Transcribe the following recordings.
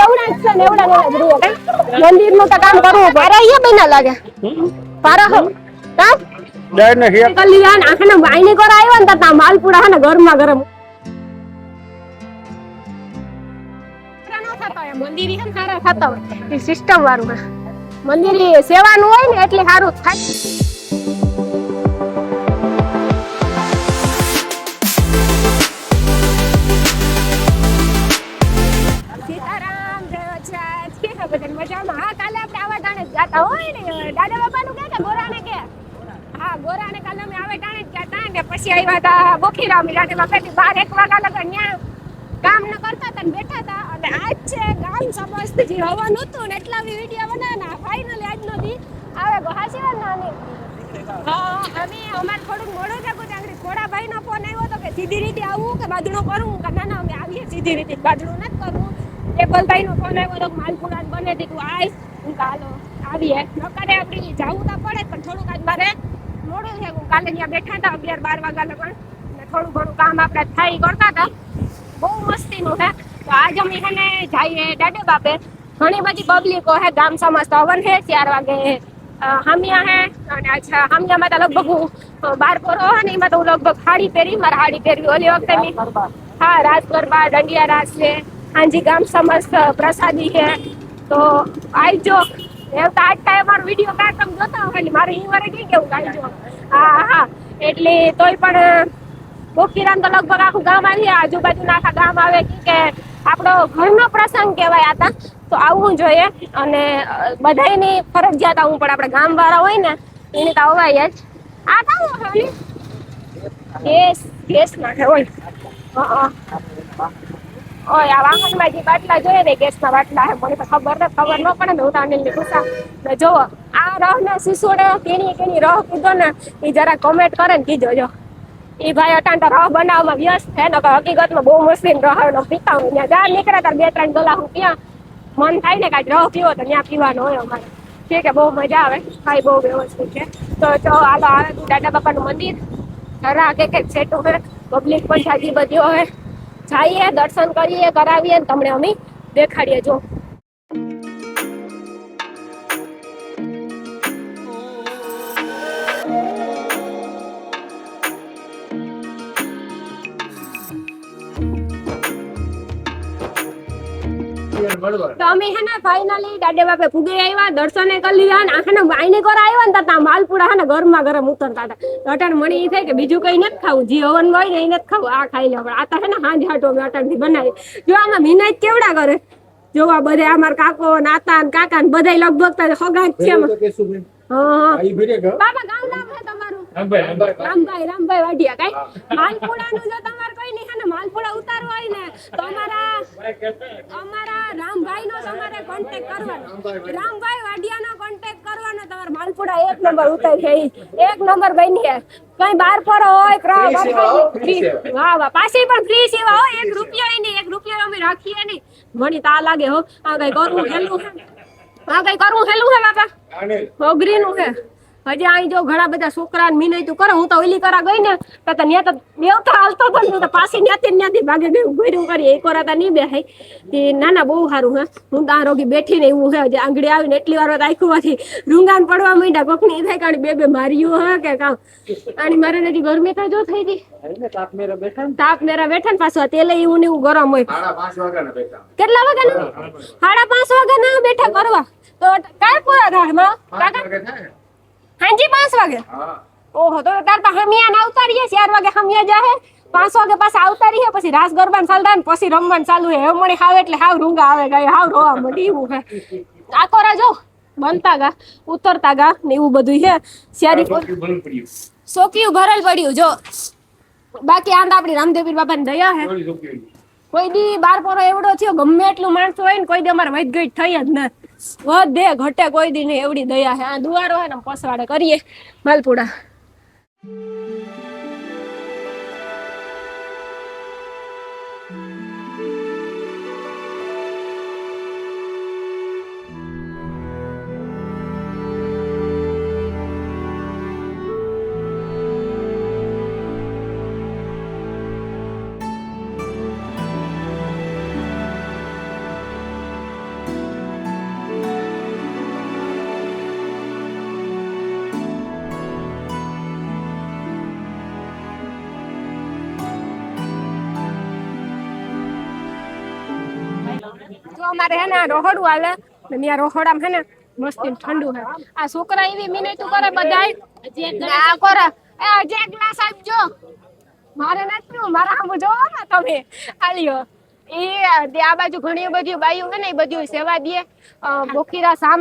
એવડા જ છે ને એવડા જ રહે કઈ મંદિરનું તો કામ કરવું પડે અહીંયા બેના લાગે પારા હો કા જાય ને હે કલ્યાણ આખને વાઈની કોર આવ્યો ને તા માલપુડા હે ને ગરમા ગરમ મંદિર હે સારા ખાતા હોય સિસ્ટમ વાળું મંદિર સેવાનું હોય ને એટલે સારું થાય મજામાં હા કાલે આપણે આવા ટાણે જતા હોય ને દાદા બાપાનું કે ગોરાને કે હા ગોરાને કાલે અમે આવા ટાણે જ જતા ને પછી આવ્યા હતા બોખીરામ દાદા બાપા 12-1 વાગ્યા લગન ન્યા કામ ન કરતા હતા ને બેઠા હતા અને આજ છે ગામ સમસ્ત જે હવન હતું ને એટલા વિડિયો બનાવના ફાઇનલી આજનો દી આવે હાસી વાત નાની હા અમે અમાર થોડું મોડું થયું ચાંગરી થોડા ભાઈનો ફોન આવ્યો તો કે સીધી રીતે આવું કે બાદણો કરું કે ના ના અમે આવીએ સીધી રીતે બાદણું નથી કરવું ટેબલભાઈનો ફોન આવ્યો તો માલપુરા બને દીધું આઈસ હું કાલો આવીએ નકારે આપણી જાવું તો પડે પણ થોડુંક આજ મારે મોડું થયું કાલે ત્યાં બેઠા હતા 11-12 વાગ્યા લગન ને થોડું ઘણું કામ આપણે થાય કરતા હતા બહુ મસ્તીનું હે તો આજ અમે એને જઈએ દાદા બાપે ઘણી બધી પબ્લિકો હે ગામ સમસ્ત હવન હે 4 વાગે હામિયા હે અને અચ્છા હામિયામાં તો લગભગ હું 12 પોરો હે ને એમાં તો હું લગભગ સાડી પહેરી મારે સાડી પહેરવી ઓલી વખતે હા રાસ ગરબા દંડિયા રાસ છે હાજી ગામ સમસ્ત પ્રસાદી છે તો આવજો એવું તો આજ કાંઈ અમારો વિડીયો કાંઈ તમે જોતા હોય એટલે મારે અહીં વારે કઈ કેવું આવજો હા હા એટલે તોય પણ બોખીરામ તો લગભગ આખું ગામ આવી આજુબાજુના આખા ગામ આવે કે આપણો ઘરનો પ્રસંગ કહેવાય આતા તો આવવું જોઈએ અને બધાયની ફરજિયાત આવવું પડે આપણે ગામ વાળા હોય ને એને તો અવાય જ આ કામ હોય ગેસ નાખે હોય હા ઓય આ વાહનમાં જે બાટલા જોઈએ ને ગેસના બાટલા હે મને તો ખબર ન પડે ને હું તો અનિલની પૂછા જો આ રહ ને સિસોડે કેની રહ કીધો ને એ જરા કોમેન્ટ કરે ને કીજો જો એ ભાઈ અટાણ તો રહ બનાવવામાં વ્યસ્ત છે ને હકીકતમાં બહુ મસ્તીન રહ પીતા હોય ત્યાં જ્યાં નીકળે ત્યારે 2-3 ગલા હું ત્યાં મન થાય ને કાંઈક રહ પીવો તો ત્યાં પીવાનો હોય અમારે છે કે બહુ મજા આવે ભાઈ બહુ વ્યવસ્થિત છે તો હાલો આવે દાદા બાપાનું મંદિર જરા કે સેટું હે પબ્લિક પણ જાજી બધી હોય જઈએ દર્શન કરીએ કરાવીએ ને તમને અમે દેખાડીએ જો તો અમે હે ને ફાઇનલી દાદા બાપે ફુગે આવ્યા દર્શને કરી લીધા ને આખને વાઈને કોર આવ્યા ને તા માલપુડા હે ને ગરમા ગરમ ઉતરતા હતા અટણ મણી ઈ થાય કે બીજું કઈ નથી ખાવું જે હવન હોય ને એ નથી ખાવું આ ખાઈ લે પણ આ તો હે ને હાંજ હાટો અમે અટણથી બનાવી જો આમાં મિનાજ કેવડા કરે જોવા બધે અમાર કાકો નાતા ને કાકા ને બધાય લગભગ તો હગા જ છે હા બાબા ગામ નામ છે તમારું રામભાઈ વાડિયા કઈ માલપુડાનું જો તમાર કોઈ નહીં હે ને માલપુડા ઉતારવા હોય ને તો અમારા રામભાઈનો તમારે કોન્ટેક્ટ કરવાનો રામભાઈ વાડિયાનો કોન્ટેક્ટ કરવાનો તમારે માલપુડા 1 નંબર ઉતાર છે 1 નંબર બની છે કઈ 12 પર હોય વાહ વાહ પાછી પણ ફ્રી સેવા હોય 1 રૂપિયો નહીં 1 રૂપિયો અમે રાખીએ નહીં મણી તા લાગે હો આ કઈ કરવું હેલું હે બાપા હોગરીનું હે હજી અહીં જો ઘણા બધા છોકરા ને મીનઈ તું કરે હું તો ઓલી કરા ગઈ ને તો ન્યા તો દેવતા હાલતો હતો તો પાછી ન્યાથી ભાગે ગયું ગોર્યું કરી એક વાર તા નહીં બેહાય તે નાના બહુ સારું હે હું તો રોગી બેઠી ને એવું હે જે આંગળી આવીને એટલી વાર આખુંમાંથી રૂંગાન પડવા માંડ્યા કોકની થાય કારણ બે માર્યું હે કે કામ આની મારે નથી ગરમી તો જો થઈ ગઈ તાપ મેરા બેઠા ને પાછું તેલ એવું ને એવું ગરમ હોય 5:30 વાગ્યા બેઠા કેટલા વાગ્યા 5:30 વાગ્યા ના બેઠા કરવા તો કાય પૂરા થાય કાકા હાજી 5 વાગે ઓહો તો તાર પા હમિયા ના ઉતારીએ 4 વાગે હમિયા જાહે 5 વાગે પાછા આવતારીએ પછી રાસ ગરબાન ચાલતા ને પછી રમવાનું ચાલુ હે હમણી હાવ એટલે હાવ રૂંગા આવે ગઈ હાવ રોવા મડી એવું હે આકોરા જો બનતા ગા ઉતરતા ગા ને એવું બધું છે શિયારી સોકિયું ભરલ પડ્યું જો બાકી આંદ આપડી રામદેવીર બાપા ની દયા હે કોઈ દી 12 પોરો એવડો થયો ગમે એટલું માણસો હોય ને કોઈ દી અમારે વધ ગઈ થઈ જ ન વધે ઘટે કોઈ દી ને એવડી દયા હે આ દુવારો હે ને પસવાડે કરીએ માલપુડા અમારે હે ને રોહડું હાલે ને ત્યાં રોહડામાં હે ને મસ્તી ઠંડુ હે આ છોકરા એવી મિનિટું કરે બધાય આ કરે એ જે ગ્લાસ આપજો મારે નથી મારા સામું જોવો ને તમે આલ્યો આ બાજુ ઘણી બધી બાઈઓ હે ને એ બધી સેવા દે બોખીરા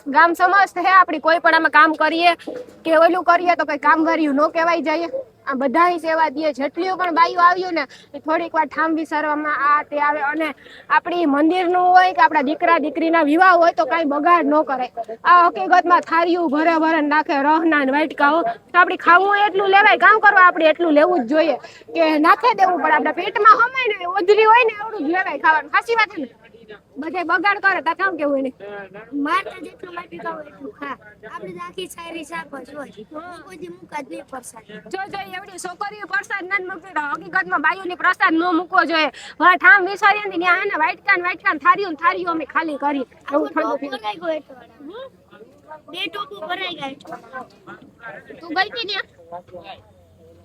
ગામ સમસ્ત હે આપડી કોઈ પણ અમે કામ કરીએ કે ઓલું કરીએ તો કઈ કામ કર્યું ન કહેવાય જાય આ બધાય સેવા દે જેટલી પણ બાઈઓ આવ્યું ને એ થોડીક વાર ઠામ વિસારવામાં આ તે આવે અને આપણી મંદિરનું હોય કે આપણા દીકરા દીકરીના વિવાહ હોય તો કઈ બગાડ ન કરે આ હકીકતમાં થાળીઓ ભરે ભરે નાખે રહના ને વાટકાઓ તો આપડી ખાવું હોય એટલું લેવાય કામ કરવા આપણે એટલું લેવું જ જોઈએ કે નાખે દેવું પડે આપણા પેટમાં હમાય ને ઓધરી હોય ને એવડું જ લેવાય ખાવાનું સાચી વાત છે ને બધે બગાડ કરે તા કામ કેવું એને મારે જેટલું માટી ખાવ એટલું ખા આપણે આખી સારી શાક જ હોય કોઈ દી મુકા જ નહીં પ્રસાદ જો એવડી છોકરીઓ પ્રસાદ ન મૂકવી હકીકતમાં બાઈઓની પ્રસાદ ન મૂકવો જોઈએ હવે ઠામ વિસારી ને ત્યાં હે ને વાટકાન થારીઓ અમે ખાલી કરી એવું ઠંડુ ભરાઈ ગયો એટલો બે ટોપું ભરાઈ ગયા તું ગઈ હતી ત્યાં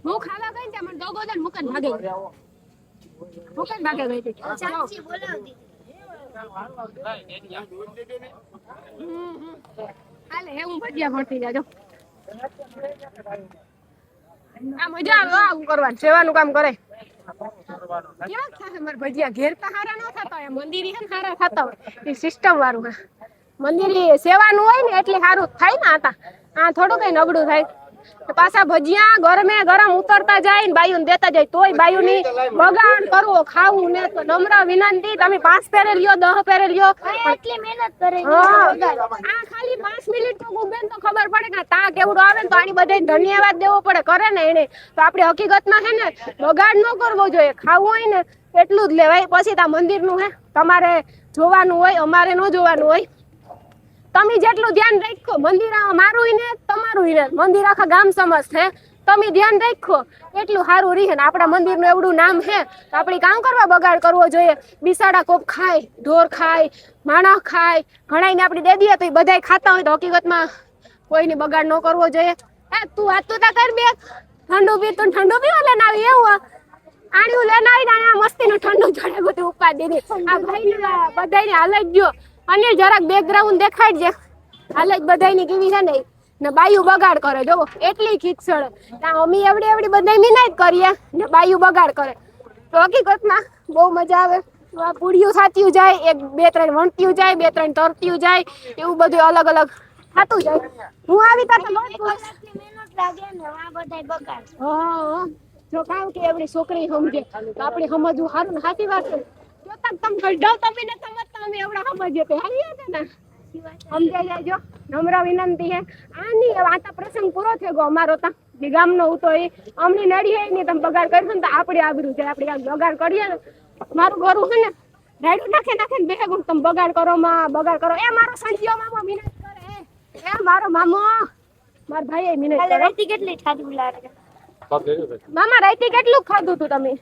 હું ખાવા ગઈ ત્યાં મને દોગો દે મુકન ભાગે ગઈ હતી ચાચી બોલાવતી હાલે હું ભજીયા ભરતી જાજો આ મજા આવે આવું કરવાનું સેવાનું કામ કરે કેવા થાય મારા ભજીયા ઘેર તો હારા ન થતા હોય મંદિર હે હારા થતા હોય એ સિસ્ટમ વાળું હે મંદિર સેવાનું હોય ને એટલે સારું થાય ને આતા આ થોડું કઈ નબળું થાય પાછા ભજીયા ગરમે ગરમ ઉતરતા જાય ને બાયુને દેતા જાય તોય બાયુની બગાડ કરવો ખાવું ને તો નમ્ર વિનંતી તમે 5 પેરે લ્યો 10 પેરે લ્યો એટલી મહેનત કરે આ ખાલી 5 મિનિટ તો ગુબેન તો ખબર પડે કે તા કેવડો આવે ને તો આની બધાય ધન્યવાદ દેવો પડે કરે ને એને તો આપણે હકીકતમાં હે ને બગાડ ન કરવો જોઈએ ખાવું હોય ને એટલું જ લેવાય પછી તા મંદિરનું હે તમારે જોવાનું હોય અમારે ન જોવાનું હોય તમે જેટલું ધ્યાન રાખો મંદિર મારું ને તમારું ને મંદિર આખા ગામ સમસ્ત હે તમે ધ્યાન રાખો એટલું સારું રહે ને આપણા મંદિરનું એવડું નામ હે તો આપણે કામ કરવા બગાડ કરવો જોઈએ બિસાડા કોપ ખાય ઢોર ખાય માણસ ખાય ઘણાઈને આપણે દે દઈએ તો એ બધાય ખાતા હોય તો હકીકતમાં કોઈને બગાડ ન કરવો જોઈએ તું વાતું તા કર બે ઠંડુ પીવા લેને આવી એવું આણ્યું લેને આવી આ મસ્તીનું ઠંડુ જોડે બધું ઉપાડી દીધી આ ભાઈને બધાને હાલત ગયો અને જરાક બેકગ્રાઉન્ડ દેખાડજે હાલત બધાની કેવી છે ને બાયુ બગાડ કરે જો એટલી ખીચડ અમી એવડી બધા મિનાત કરીએ ને બાયુ બગાડ કરે તો હકીકતમાં બહુ મજા આવે પૂડિયું સાચ્યું જાય 2-3 વણત્યું જાય 2-3 તરત્યું જાય એવું બધું અલગ અલગ થતું જાય હું આવી તા મહેનત લાગે ને આ બધાય બગાડ જો કામ કે એવડી છોકરી સમજે તો આપણે સમજવું સારું ને સાચી વાત છે જો તક તમ ગઢો તમે ને સમજતા અમે એવડા સમજીએ તો હારી છે ને સમજાઈ જાયજો નમ્ર વિનંતી હે આની વાતા પ્રસંગ પૂરો થઈ ગયો અમારો તા ગામનો ઉતો એ અમની નડી હે ને તમે બગાડ કરશો ને તો આપણે આબરૂ છે આપણે બગાડ કરીએ ને મારું ઘરું છે ને રાડું નાખે ને બે ગુણ તમે બગાડ કરો એ મારો સંજીયો મામો મિનત કરે એ મારો મામો માર ભાઈ મિનત કરે રાતી કેટલી ખાધી લાગે મામા રાતી કેટલું ખાધું તું તમે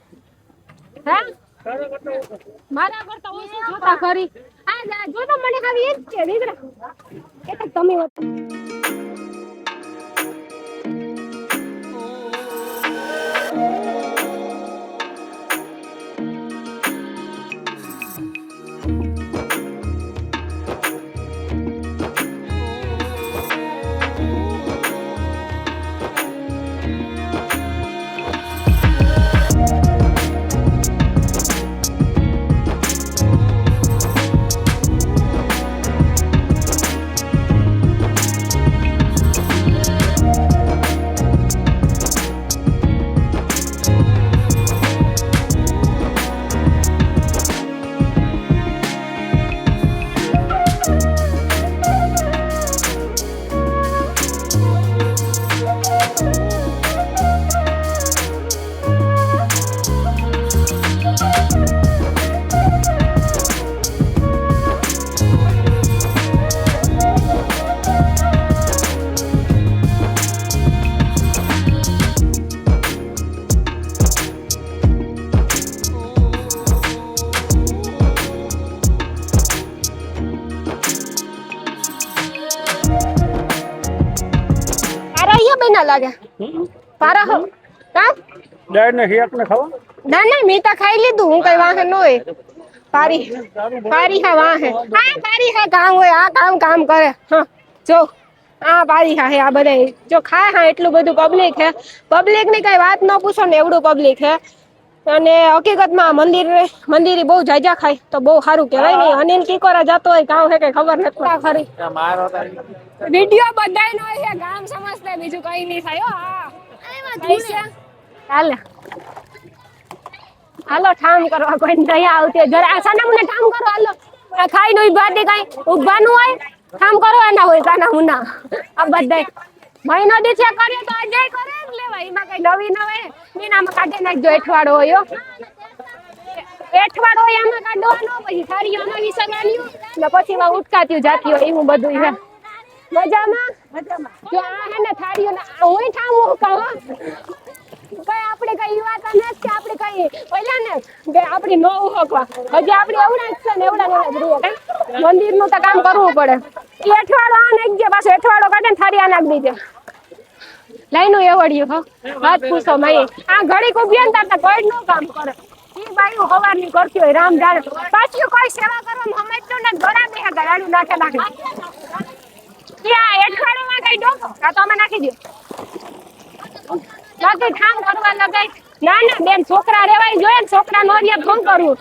હે મારા કરતા ઓછું ખાતા ખરી આ જો તો મને ખાવી એ જ છે દીકરા એટલે તમે ના લાગે પારા હો કા દાળ ને હિયાક ને ખાવા ના ના મી તો ખાઈ લીધું હું કઈ વાંહે ન હોય પારી પારી હા વાહ હે હા પારી હા કામ હોય આ કામ કરે હા જો આ પારી હા હે આ બધા જો ખાય હા એટલું બધું પબ્લિક હે પબ્લિક ની કઈ વાત ન પૂછો ને એવડું પબ્લિક હે અને હકીકતમાં મંદિરે બહુ જાજા ખાય તો બહુ સારું કહેવાય ને અનિલ ટીકોરા જતો હોય કામ હે કઈ ખબર નથી ખરી વિડિયો બધાય નો છે ગામ સમજતા બીજું કઈ નહીં થાય હો હા હાલે હાલો ઠામ કરવા કોઈ દયા આવતી જરા સનમને ઠામ કરો હાલો ખાઈ નો ઉભાતી કઈ ઉભાનું હોય ઠામ કરવાના હોય કાના મુના આ બધાય મહિનો દીસે કર્યો તો અજય કરે જ લેવાય એમાં કઈ નવી ન હોય મીનામાં કાઢી નાખજો એઠવાડો હોય એઠવાડો હોય એમાં કાઢવાનો પછી થાળીઓમાં વિસરવાનું ને પછી માં ઉટકાતી જાતી હોય એવું બધું છે મજામાં જો આ હે ને થાળીઓ હું ઠામ કહું કઈ આપણે કઈ વાત નથી કે આપણે કઈ પહેલા ને કે આપણી નો ઉહકવા હજી આપણે એવડા જ છે ને એવડા મંદિર નું તો કામ કરવું પડે એ અઠવાડો આ નાખજે પાછો અઠવાડો કાઢે ને થાળી આ નાખી દેજે લાઈનું એવડ્યું હો વાત પૂછો માઈ આ ઘડી કુબિયન તાતા કોઈ નું કામ કરે ઈ બાયું હવારની કરતી હોય રામ જાણે પાછું કોઈ સેવા કરવા સમજતો ને ઘોડા બે ગાડું નાખે ત્યાં અઠવાડોમાં કઈ ડોકો આ તો અમે નાખી દો બાકી કામ કરવા લગાય ના ના બેન છોકરા રેવાય જોઈએ ને છોકરા નો રે ફોન કરવું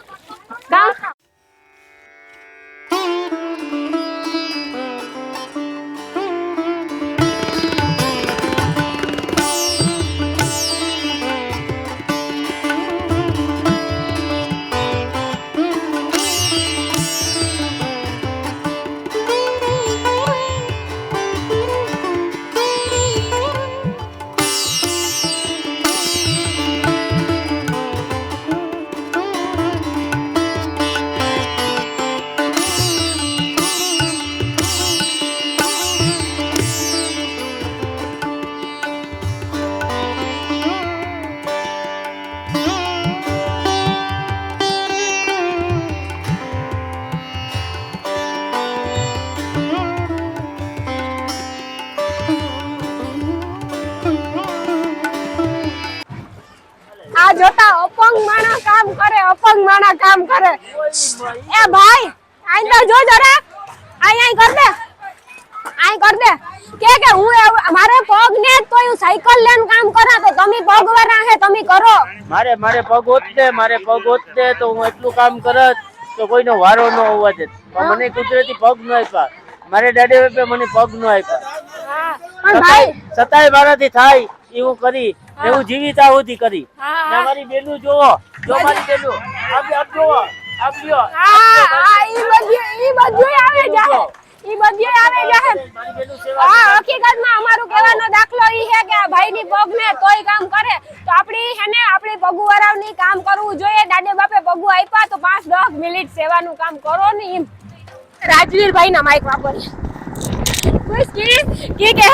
કામ જોતા અપંગ માણા કામ કરે એ ભાઈ આઈ તો જો જરા આઈ કર દે કે હું મારે પગ ને તો હું સાયકલ લેન કામ કરા તો તમે પગ વાળા હે તમે કરો મારે પગ હોતે તો હું એટલું કામ કરત તો કોઈનો વારો ન હોવા દે પણ મને કુદરતી પગ ન આપ્યા મારે દાડે બાપે મને પગ ન આપ્યા પણ ભાઈ સતાય મારાથી થાય એવું કરી એવું જીવિત આહુતિ કરી ને મારી બેનું જોવો જો મારી બેનું આપ જોવો આપ લ્યો ઈ બધું આવે જાય હા હકીકતમાં અમારું કહેવાનો દાખલો ઈ છે કે આ ભાઈની પગ ને તોય કામ કરે તો આપણી પગુ વરાવની કામ કરવું જોઈએ દાદે બાપે પગુ આપ્યા તો 5-10 મિનિટ સેવાનું કામ કરો ને એમ રાજવીરભાઈ ના માઈક વાપરીએ કે